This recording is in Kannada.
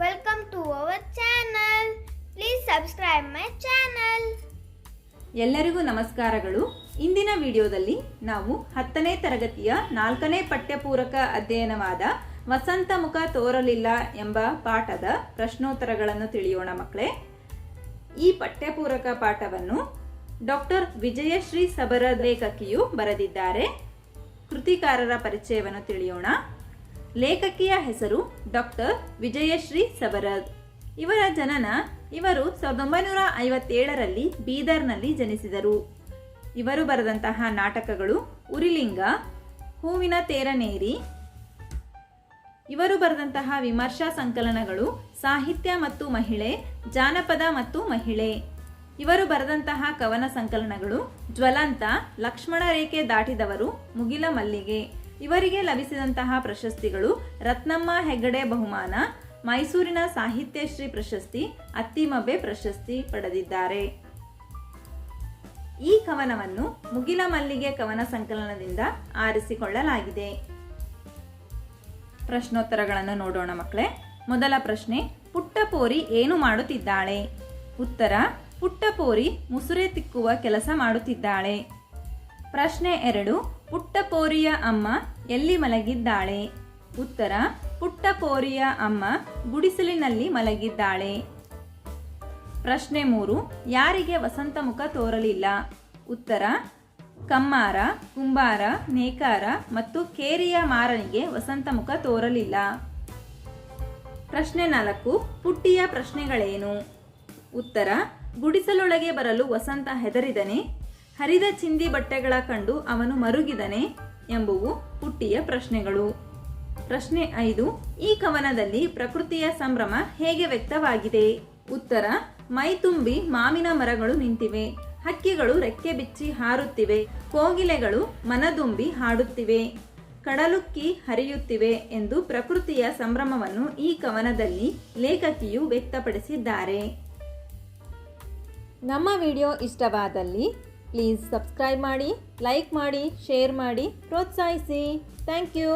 Welcome to our channel. Please subscribe my channel. ಎಲ್ಲರಿಗೂ ನಮಸ್ಕಾರಗಳು. ಇಂದಿನ ವಿಡಿಯೋದಲ್ಲಿ ನಾವು 10ನೇ ತರಗತಿಯ 4ನೇ ಪಠ್ಯಪೂರಕ ಅಧ್ಯಯನವಾದ ವಸಂತ ಮುಖ ತೋರಲಿಲ್ಲ ಎಂಬ ಪಾಠದ ಪ್ರಶ್ನೋತ್ತರಗಳನ್ನು ತಿಳಿಯೋಣ ಮಕ್ಕಳೇ. ಈ ಪಠ್ಯಪೂರಕ ಪಾಠವನ್ನು ಡಾಕ್ಟರ್ ವಿಜಯಶ್ರೀ ಸಬರದ್ ಲೇಖಕಿಯು ಬರೆದಿದ್ದಾರೆ. ಕೃತಿಕಾರರ ಪರಿಚಯವನ್ನು ತಿಳಿಯೋಣ. ಲೇಖಕಿಯ ಹೆಸರು ಡಾಕ್ಟರ್ ವಿಜಯಶ್ರೀ ಸಬರದ್. ಇವರ ಜನನ ಇವರು 1957ರಲ್ಲಿ ಬೀದರ್ನಲ್ಲಿ ಜನಿಸಿದರು. ಇವರು ಬರೆದಂತಹ ನಾಟಕಗಳು ಉರಿಲಿಂಗ, ಹೂವಿನ ತೇರನೇರಿ. ಇವರು ಬರೆದಂತಹ ವಿಮರ್ಶಾ ಸಂಕಲನಗಳು ಸಾಹಿತ್ಯ ಮತ್ತು ಮಹಿಳೆ, ಜಾನಪದ ಮತ್ತು ಮಹಿಳೆ. ಇವರು ಬರೆದಂತಹ ಕವನ ಸಂಕಲನಗಳು ಜ್ವಲಂತ, ಲಕ್ಷ್ಮಣ ರೇಖೆ ದಾಟಿದವರು, ಮುಗಿಲ ಮಲ್ಲಿಗೆ. ಇವರಿಗೆ ಲಭಿಸಿದಂತಹ ಪ್ರಶಸ್ತಿಗಳು ರತ್ನಮ್ಮ ಹೆಗ್ಗಡೆ ಬಹುಮಾನ, ಮೈಸೂರಿನ ಸಾಹಿತ್ಯಶ್ರೀ ಪ್ರಶಸ್ತಿ, ಅತ್ತಿಮಬ್ಬೆ ಪ್ರಶಸ್ತಿ ಪಡೆದಿದ್ದಾರೆ. ಈ ಕವನವನ್ನು ಮುಗಿಲ ಮಲ್ಲಿಗೆ ಕವನ ಸಂಕಲನದಿಂದ ಆರಿಸಿಕೊಳ್ಳಲಾಗಿದೆ. ಪ್ರಶ್ನೋತ್ತರಗಳನ್ನು ನೋಡೋಣ ಮಕ್ಕಳೇ. ಮೊದಲ ಪ್ರಶ್ನೆ, ಪುಟ್ಟಪೋರಿ ಏನು ಮಾಡುತ್ತಿದ್ದಾಳೆ? ಉತ್ತರ, ಪುಟ್ಟಪೋರಿ ಮುಸುರೆ ತಿಕ್ಕುವ ಕೆಲಸ ಮಾಡುತ್ತಿದ್ದಾಳೆ. ಪ್ರಶ್ನೆ 2, ಪುಟ್ಟಪೋರಿಯ ಅಮ್ಮ ಎಲ್ಲಿ ಮಲಗಿದ್ದಾಳೆ? ಉತ್ತರ, ಪುಟ್ಟಪೋರಿಯ ಅಮ್ಮ ಗುಡಿಸಲಿನಲ್ಲಿ ಮಲಗಿದ್ದಾಳೆ. ಪ್ರಶ್ನೆ 3, ಯಾರಿಗೆ ವಸಂತ ಮುಖ ತೋರಲಿಲ್ಲ? ಉತ್ತರ, ಕಮ್ಮಾರ, ಕುಂಬಾರ, ನೇಕಾರ ಮತ್ತು ಕೇರಿಯ ಮಾರನಿಗೆ ವಸಂತ ಮುಖ ತೋರಲಿಲ್ಲ. ಪ್ರಶ್ನೆ 4, ಪುಟ್ಟಿಯ ಪ್ರಶ್ನೆಗಳೇನು? ಉತ್ತರ, ಗುಡಿಸಲೊಳಗೆ ಬರಲು ವಸಂತ ಹೆದರಿದನೆ, ಹರಿದ ಚಿಂದಿ ಬಟ್ಟೆಗಳ ಕಂಡು ಅವನು ಮರುಗಿದನೆ ಎಂಬುವು ಪುಟ್ಟಿಯ ಪ್ರಶ್ನೆಗಳು. ಪ್ರಶ್ನೆ 5, ಈ ಕವನದಲ್ಲಿ ಪ್ರಕೃತಿಯ ಸಂಭ್ರಮ ಹೇಗೆ ವ್ಯಕ್ತವಾಗಿದೆ? ಉತ್ತರ, ಮೈ ತುಂಬಿ ಮಾವಿನ ಮರಗಳು ನಿಂತಿವೆ, ಹಕ್ಕಿಗಳು ರೆಕ್ಕೆ ಬಿಚ್ಚಿ ಹಾರುತ್ತಿವೆ, ಕೋಗಿಲೆಗಳು ಮನದುಂಬಿ ಹಾಡುತ್ತಿವೆ, ಕಡಲುಕ್ಕಿ ಹರಿಯುತ್ತಿವೆ ಎಂದು ಪ್ರಕೃತಿಯ ಸಂಭ್ರಮವನ್ನು ಈ ಕವನದಲ್ಲಿ ಲೇಖಕಿಯು ವ್ಯಕ್ತಪಡಿಸಿದ್ದಾರೆ. ನಮ್ಮ ವಿಡಿಯೋ ಇಷ್ಟವಾದಲ್ಲಿ ಪ್ಲೀಸ್ ಸಬ್ಸ್ಕ್ರೈಬ್ ಮಾಡಿ, ಲೈಕ್ ಮಾಡಿ, ಶೇರ್ ಮಾಡಿ, ಪ್ರೋತ್ಸಾಹಿಸಿ. Thank you.